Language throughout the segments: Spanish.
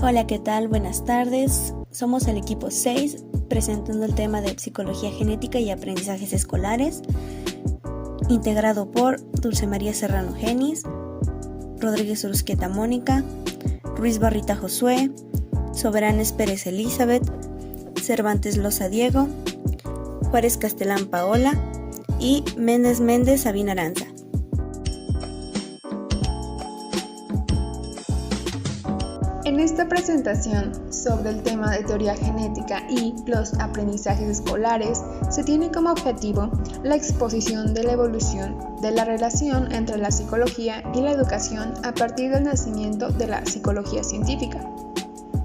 Hola, ¿qué tal? Buenas tardes. Somos el equipo 6, presentando el tema de psicología genética y aprendizajes escolares, integrado por Dulce María Serrano Genis, Rodríguez Urusquieta Mónica, Ruiz Barrita Josué, Soberanes Pérez Elizabeth, Cervantes Loza Diego, Juárez Castelán Paola y Méndez Sabina Aranza. En esta presentación sobre el tema de teoría genética y los aprendizajes escolares, se tiene como objetivo la exposición de la evolución de la relación entre la psicología y la educación a partir del nacimiento de la psicología científica.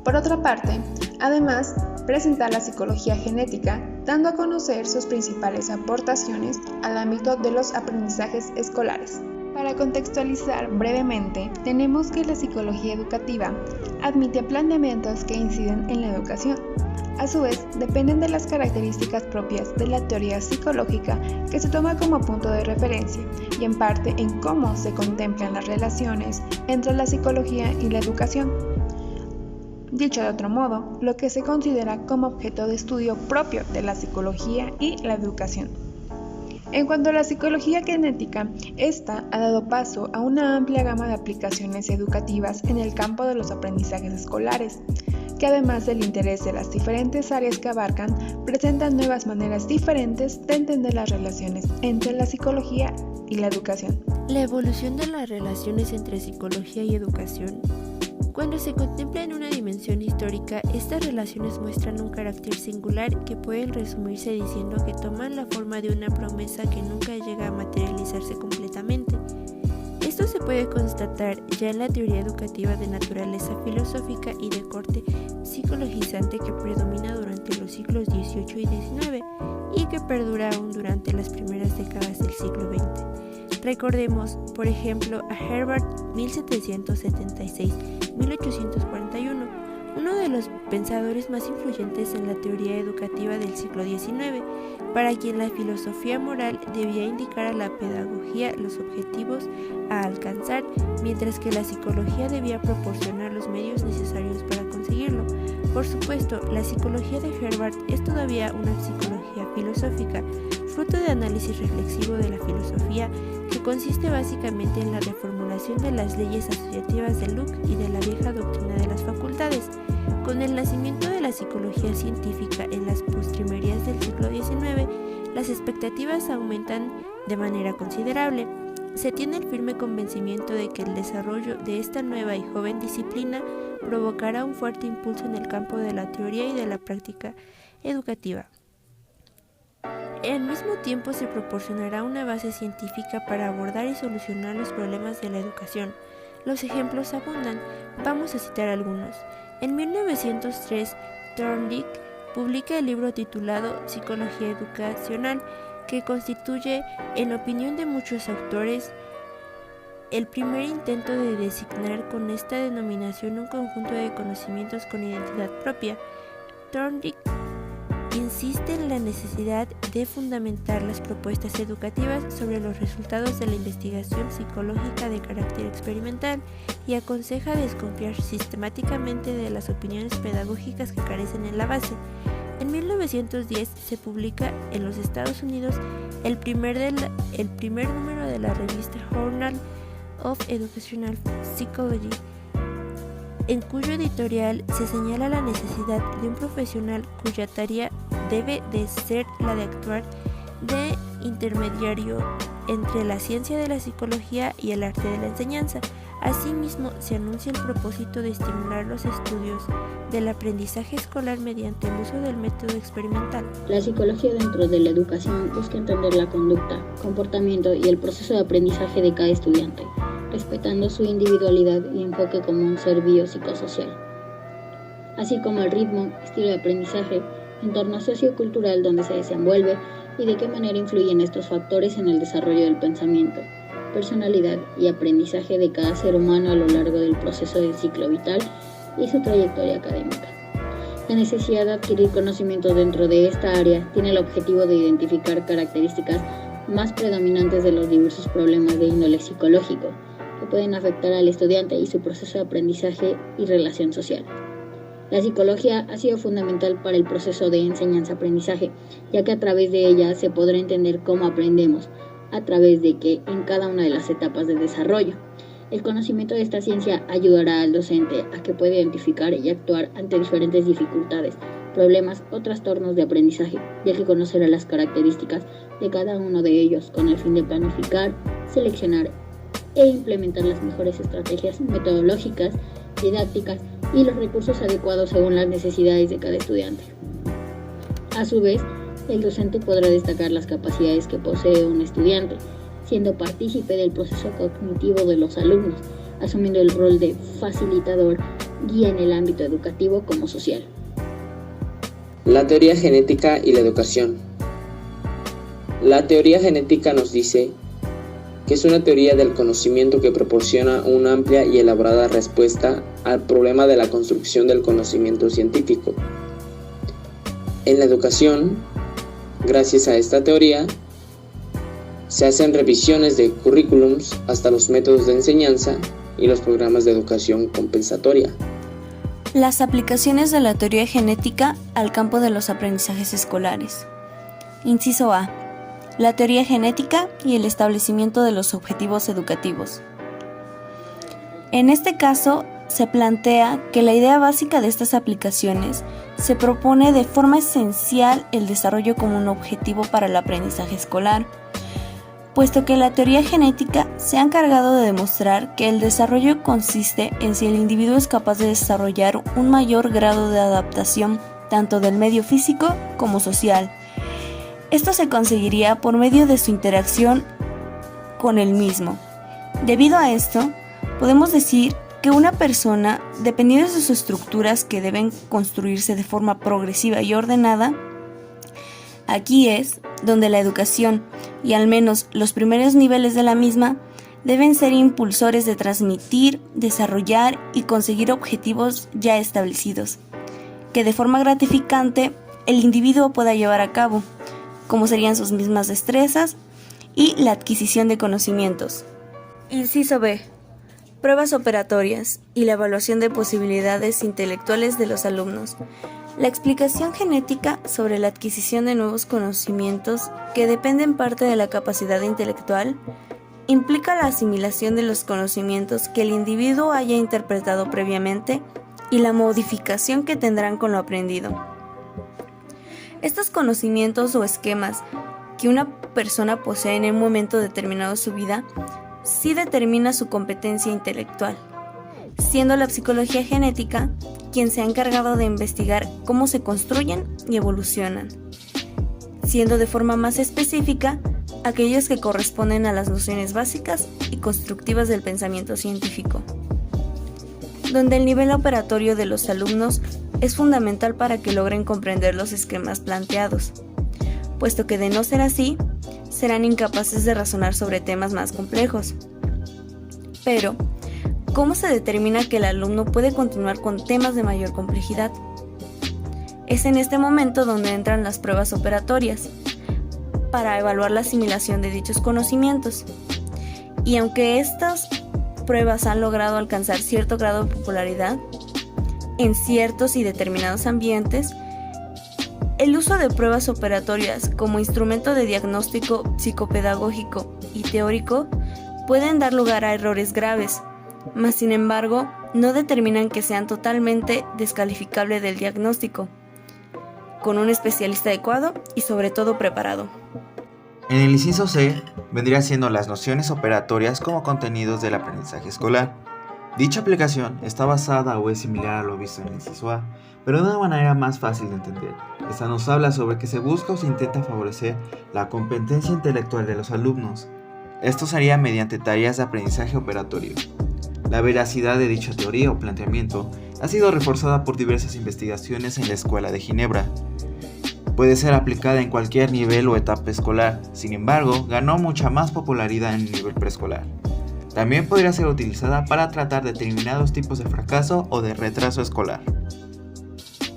Por otra parte, además, presentar la psicología genética, dando a conocer sus principales aportaciones al ámbito de los aprendizajes escolares. Para contextualizar brevemente, tenemos que la psicología educativa admite planteamientos que inciden en la educación. A su vez, dependen de las características propias de la teoría psicológica que se toma como punto de referencia y en parte en cómo se contemplan las relaciones entre la psicología y la educación. Dicho de otro modo, lo que se considera como objeto de estudio propio de la psicología y la educación. En cuanto a la psicología genética, esta ha dado paso a una amplia gama de aplicaciones educativas en el campo de los aprendizajes escolares, que además del interés de las diferentes áreas que abarcan, presentan nuevas maneras diferentes de entender las relaciones entre la psicología y la educación. La evolución de las relaciones entre psicología y educación. Cuando se contempla en una dimensión histórica, estas relaciones muestran un carácter singular que pueden resumirse diciendo que toman la forma de una promesa que nunca llega a materializarse completamente. Esto se puede constatar ya en la teoría educativa de naturaleza filosófica y de corte psicologizante que predomina durante los siglos XVIII y XIX y que perdura aún durante las primeras décadas del siglo XX. Recordemos, por ejemplo, a Herbart 1776-1841, uno de los pensadores más influyentes en la teoría educativa del siglo XIX, para quien la filosofía moral debía indicar a la pedagogía los objetivos a alcanzar, mientras que la psicología debía proporcionar los medios necesarios para conseguirlo. Por supuesto, la psicología de Herbart es todavía una psicología filosófica, fruto de análisis reflexivo de la filosofía, que consiste básicamente en la reformulación de las leyes asociativas de Locke y de la vieja doctrina de las facultades. Con el nacimiento de la psicología científica en las postrimerías del siglo XIX, las expectativas aumentan de manera considerable. Se tiene el firme convencimiento de que el desarrollo de esta nueva y joven disciplina provocará un fuerte impulso en el campo de la teoría y de la práctica educativa. Al mismo tiempo se proporcionará una base científica para abordar y solucionar los problemas de la educación. Los ejemplos abundan, vamos a citar algunos. En 1903, Thorndike publica el libro titulado Psicología Educacional, que constituye, en opinión de muchos autores, el primer intento de designar con esta denominación un conjunto de conocimientos con identidad propia. Thorndike insiste en la necesidad de fundamentar las propuestas educativas sobre los resultados de la investigación psicológica de carácter experimental y aconseja desconfiar sistemáticamente de las opiniones pedagógicas que carecen en la base. En 1910 se publica en los Estados Unidos el primer número de la revista Journal of Educational Psychology, en cuyo editorial se señala la necesidad de un profesional cuya tarea debe de ser la de actuar de intermediario entre la ciencia de la psicología y el arte de la enseñanza. Asimismo, se anuncia el propósito de estimular los estudios del aprendizaje escolar mediante el uso del método experimental. La psicología dentro de la educación busca entender la conducta, comportamiento y el proceso de aprendizaje de cada estudiante, respetando su individualidad y enfoque como un ser biopsicosocial, así como el ritmo, estilo de aprendizaje, entorno sociocultural donde se desenvuelve y de qué manera influyen estos factores en el desarrollo del pensamiento, personalidad y aprendizaje de cada ser humano a lo largo del proceso del ciclo vital y su trayectoria académica. La necesidad de adquirir conocimiento dentro de esta área tiene el objetivo de identificar características más predominantes de los diversos problemas de índole psicológico que pueden afectar al estudiante y su proceso de aprendizaje y relación social. La psicología ha sido fundamental para el proceso de enseñanza-aprendizaje, ya que a través de ella se podrá entender cómo aprendemos, a través de que en cada una de las etapas de desarrollo. El conocimiento de esta ciencia ayudará al docente a que pueda identificar y actuar ante diferentes dificultades, problemas o trastornos de aprendizaje, ya que conocerá las características de cada uno de ellos con el fin de planificar, seleccionar e implementar las mejores estrategias metodológicas, didácticas y los recursos adecuados según las necesidades de cada estudiante. A su vez, el docente podrá destacar las capacidades que posee un estudiante, siendo partícipe del proceso cognitivo de los alumnos, asumiendo el rol de facilitador, guía en el ámbito educativo como social. La teoría genética y la educación. La teoría genética nos dice que es una teoría del conocimiento que proporciona una amplia y elaborada respuesta al problema de la construcción del conocimiento científico. En la educación, gracias a esta teoría, se hacen revisiones de currículums hasta los métodos de enseñanza y los programas de educación compensatoria. Las aplicaciones de la teoría genética al campo de los aprendizajes escolares. Inciso A. La teoría genética y el establecimiento de los objetivos educativos. En este caso, se plantea que la idea básica de estas aplicaciones se propone de forma esencial el desarrollo como un objetivo para el aprendizaje escolar, puesto que la teoría genética se ha encargado de demostrar que el desarrollo consiste en si el individuo es capaz de desarrollar un mayor grado de adaptación tanto del medio físico como social. Esto se conseguiría por medio de su interacción con el mismo. Debido a esto, podemos decir que una persona, dependiendo de sus estructuras que deben construirse de forma progresiva y ordenada, aquí es donde la educación, y al menos los primeros niveles de la misma, deben ser impulsores de transmitir, desarrollar y conseguir objetivos ya establecidos, que de forma gratificante el individuo pueda llevar a cabo, como serían sus mismas destrezas y la adquisición de conocimientos. Inciso B. Pruebas operatorias y la evaluación de posibilidades intelectuales de los alumnos. La explicación genética sobre la adquisición de nuevos conocimientos, que depende en parte de la capacidad intelectual, implica la asimilación de los conocimientos que el individuo haya interpretado previamente y la modificación que tendrán con lo aprendido. Estos conocimientos o esquemas que una persona posee en un momento determinado de su vida sí determina su competencia intelectual, siendo la psicología genética quien se ha encargado de investigar cómo se construyen y evolucionan, siendo de forma más específica aquellos que corresponden a las nociones básicas y constructivas del pensamiento científico, donde el nivel operatorio de los alumnos es fundamental para que logren comprender los esquemas planteados, puesto que de no ser así, serán incapaces de razonar sobre temas más complejos. Pero, ¿cómo se determina que el alumno puede continuar con temas de mayor complejidad? Es en este momento donde entran las pruebas operatorias, para evaluar la asimilación de dichos conocimientos. Y aunque estas pruebas han logrado alcanzar cierto grado de popularidad en ciertos y determinados ambientes, el uso de pruebas operatorias como instrumento de diagnóstico psicopedagógico y teórico pueden dar lugar a errores graves, mas sin embargo no determinan que sean totalmente descalificables del diagnóstico, con un especialista adecuado y sobre todo preparado. En el inciso C vendría siendo las nociones operatorias como contenidos del aprendizaje escolar. Dicha aplicación está basada o es similar a lo visto en el inciso A, pero de una manera más fácil de entender. Esta nos habla sobre que se busca o se intenta favorecer la competencia intelectual de los alumnos. Esto sería mediante tareas de aprendizaje operatorio. La veracidad de dicha teoría o planteamiento ha sido reforzada por diversas investigaciones en la Escuela de Ginebra. Puede ser aplicada en cualquier nivel o etapa escolar, sin embargo, ganó mucha más popularidad en el nivel preescolar. También podría ser utilizada para tratar determinados tipos de fracaso o de retraso escolar.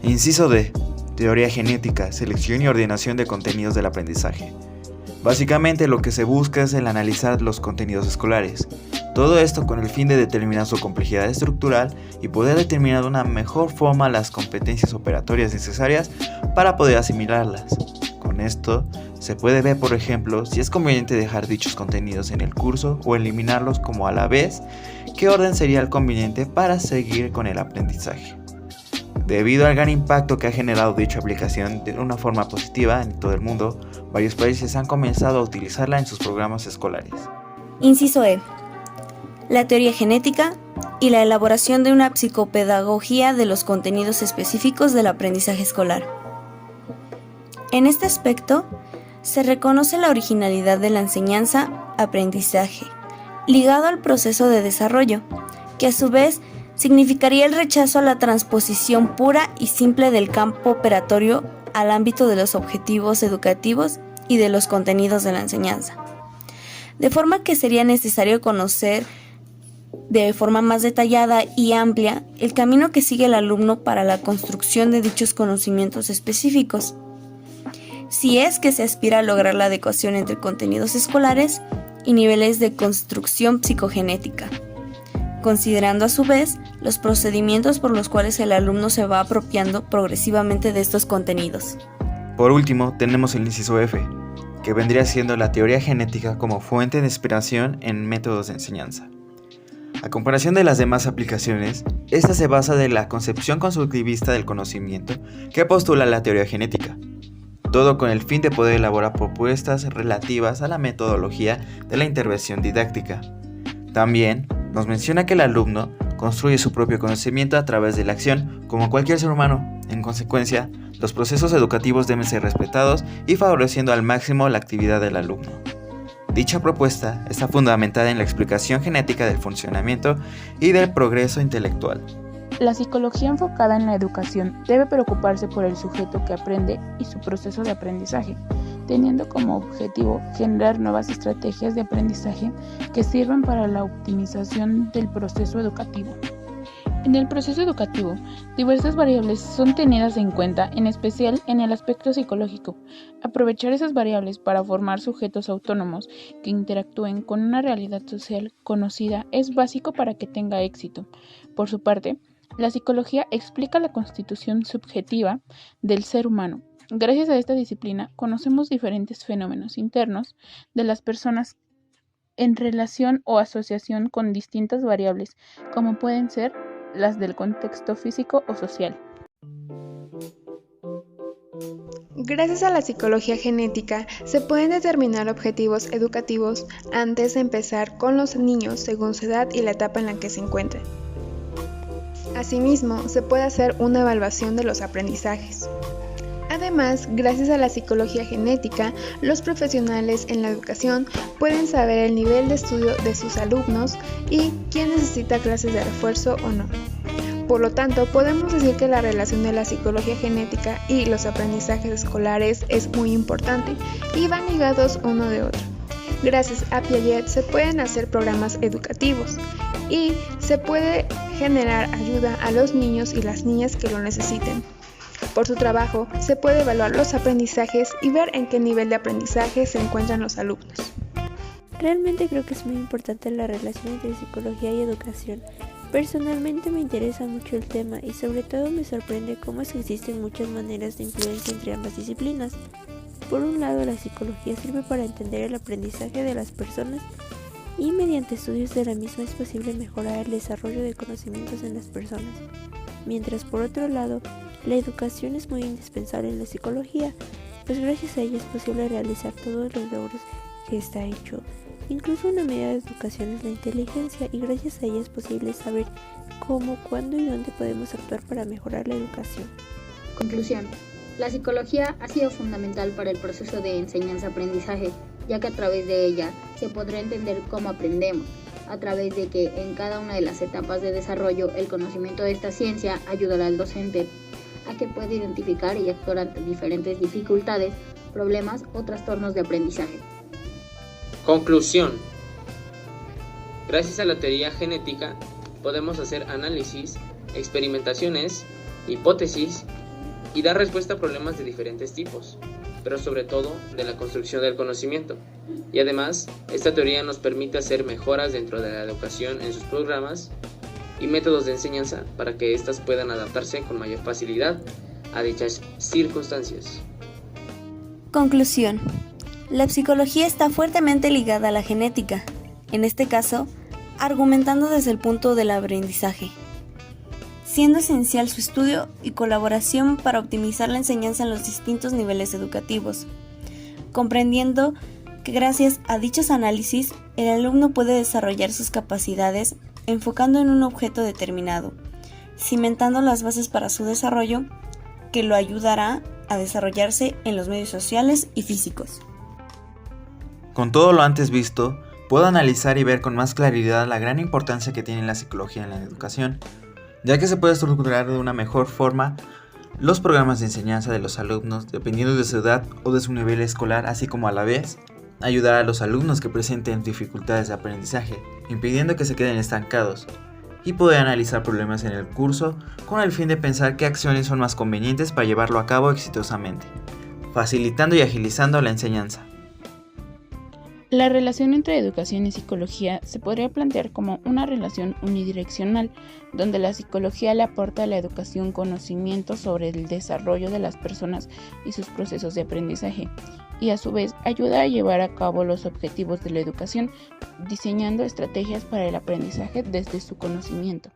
Inciso D. Teoría genética, selección y ordenación de contenidos del aprendizaje. Básicamente lo que se busca es el analizar los contenidos escolares. Todo esto con el fin de determinar su complejidad estructural y poder determinar de una mejor forma las competencias operatorias necesarias para poder asimilarlas. Con esto se puede ver, por ejemplo, si es conveniente dejar dichos contenidos en el curso o eliminarlos, como a la vez qué orden sería el conveniente para seguir con el aprendizaje. Debido al gran impacto que ha generado dicha aplicación de una forma positiva en todo el mundo, varios países han comenzado a utilizarla en sus programas escolares. Inciso E. La teoría genética y la elaboración de una psicopedagogía de los contenidos específicos del aprendizaje escolar. En este aspecto, se reconoce la originalidad de la enseñanza-aprendizaje, ligado al proceso de desarrollo, que a su vez significaría el rechazo a la transposición pura y simple del campo operatorio al ámbito de los objetivos educativos y de los contenidos de la enseñanza. De forma que sería necesario conocer de forma más detallada y amplia el camino que sigue el alumno para la construcción de dichos conocimientos específicos, si es que se aspira a lograr la adecuación entre contenidos escolares y niveles de construcción psicogenética, considerando a su vez los procedimientos por los cuales el alumno se va apropiando progresivamente de estos contenidos. Por último, tenemos el inciso F, que vendría siendo la teoría genética como fuente de inspiración en métodos de enseñanza. A comparación de las demás aplicaciones, esta se basa en la concepción constructivista del conocimiento que postula la teoría genética, todo con el fin de poder elaborar propuestas relativas a la metodología de la intervención didáctica. También nos menciona que el alumno construye su propio conocimiento a través de la acción, como cualquier ser humano. En consecuencia, los procesos educativos deben ser respetados y favoreciendo al máximo la actividad del alumno. Dicha propuesta está fundamentada en la explicación genética del funcionamiento y del progreso intelectual. La psicología enfocada en la educación debe preocuparse por el sujeto que aprende y su proceso de aprendizaje, teniendo como objetivo generar nuevas estrategias de aprendizaje que sirvan para la optimización del proceso educativo. En el proceso educativo, diversas variables son tenidas en cuenta, en especial en el aspecto psicológico. Aprovechar esas variables para formar sujetos autónomos que interactúen con una realidad social conocida es básico para que tenga éxito. Por su parte, la psicología explica la constitución subjetiva del ser humano. Gracias a esta disciplina, conocemos diferentes fenómenos internos de las personas en relación o asociación con distintas variables, como pueden ser las del contexto físico o social. Gracias a la psicología genética se pueden determinar objetivos educativos antes de empezar con los niños según su edad y la etapa en la que se encuentren. Asimismo, se puede hacer una evaluación de los aprendizajes. Además, gracias a la psicología genética, los profesionales en la educación pueden saber el nivel de estudio de sus alumnos y quién necesita clases de refuerzo o no. Por lo tanto, podemos decir que la relación de la psicología genética y los aprendizajes escolares es muy importante y van ligados uno de otro. Gracias a Piaget se pueden hacer programas educativos y se puede generar ayuda a los niños y las niñas que lo necesiten. Por su trabajo, se puede evaluar los aprendizajes y ver en qué nivel de aprendizaje se encuentran los alumnos. Realmente creo que es muy importante la relación entre psicología y educación. Personalmente me interesa mucho el tema y sobre todo me sorprende cómo es que existen muchas maneras de influencia entre ambas disciplinas. Por un lado, la psicología sirve para entender el aprendizaje de las personas y mediante estudios de la misma es posible mejorar el desarrollo de conocimientos en las personas. Mientras por otro lado, la educación es muy indispensable en la psicología, pues gracias a ella es posible realizar todos los logros que está hecho. Incluso una medida de educación es la inteligencia y gracias a ella es posible saber cómo, cuándo y dónde podemos actuar para mejorar la educación. Conclusión. La psicología ha sido fundamental para el proceso de enseñanza-aprendizaje, ya que a través de ella se podrá entender cómo aprendemos, a través de que en cada una de las etapas de desarrollo el conocimiento de esta ciencia ayudará al docente a que pueda identificar y actuar ante diferentes dificultades, problemas o trastornos de aprendizaje. Conclusión. Gracias a la teoría genética podemos hacer análisis, experimentaciones, hipótesis y dar respuesta a problemas de diferentes tipos. pero sobre todo de la construcción del conocimiento. Y además, esta teoría nos permite hacer mejoras dentro de la educación en sus programas y métodos de enseñanza para que éstas puedan adaptarse con mayor facilidad a dichas circunstancias. Conclusión. La psicología está fuertemente ligada a la genética, en este caso, argumentando desde el punto del aprendizaje, siendo esencial su estudio y colaboración para optimizar la enseñanza en los distintos niveles educativos, comprendiendo que gracias a dichos análisis el alumno puede desarrollar sus capacidades enfocando en un objeto determinado, cimentando las bases para su desarrollo que lo ayudará a desarrollarse en los medios sociales y físicos. Con todo lo antes visto, puedo analizar y ver con más claridad la gran importancia que tiene la psicología en la educación, ya que se puede estructurar de una mejor forma los programas de enseñanza de los alumnos dependiendo de su edad o de su nivel escolar, así como a la vez ayudar a los alumnos que presenten dificultades de aprendizaje, impidiendo que se queden estancados, y poder analizar problemas en el curso con el fin de pensar qué acciones son más convenientes para llevarlo a cabo exitosamente, facilitando y agilizando la enseñanza. La relación entre educación y psicología se podría plantear como una relación unidireccional, donde la psicología le aporta a la educación conocimiento sobre el desarrollo de las personas y sus procesos de aprendizaje, y a su vez ayuda a llevar a cabo los objetivos de la educación, diseñando estrategias para el aprendizaje desde su conocimiento.